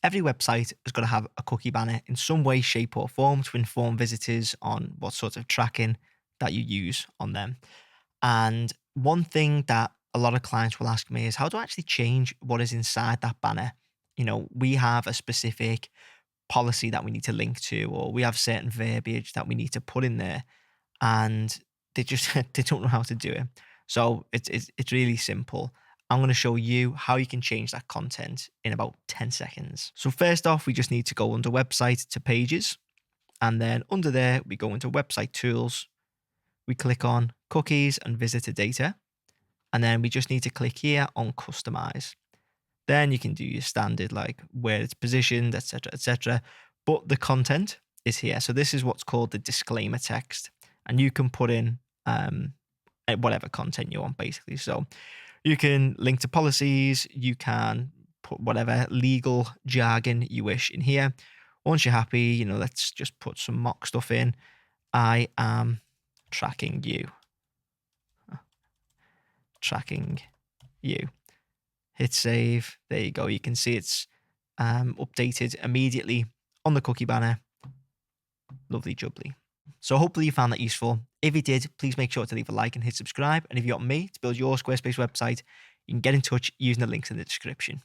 Every website has got to have a cookie banner in some way, shape, or form to inform visitors on what sort of tracking that you use on them. And one thing that a lot of clients will ask me is how do I actually change what is inside that banner? We have a specific policy that we need to link to, or we have certain verbiage that we need to put in there, and they just they don't know how to do it. So it's really simple. I'm going to show you how you can change that content in about 10 seconds. So first off, we just need to go under website to pages, and then under there we go into website tools. We click on cookies and visitor data, and then we just need to click here on customize. Then you can do your standard like where it's positioned, etc., etc. But the content is here. So this is what's called the disclaimer text, and you can put in whatever content you want basically. So you can link to policies, you can put whatever legal jargon you wish in here. Once you're happy, let's just put some mock stuff in. I am tracking you. Tracking you. Hit save. There you go. You can see it's updated immediately on the cookie banner. Lovely jubbly. So hopefully you found that useful. If you did, please make sure to leave a like and hit subscribe. And if you want me to build your Squarespace website, you can get in touch using the links in the description.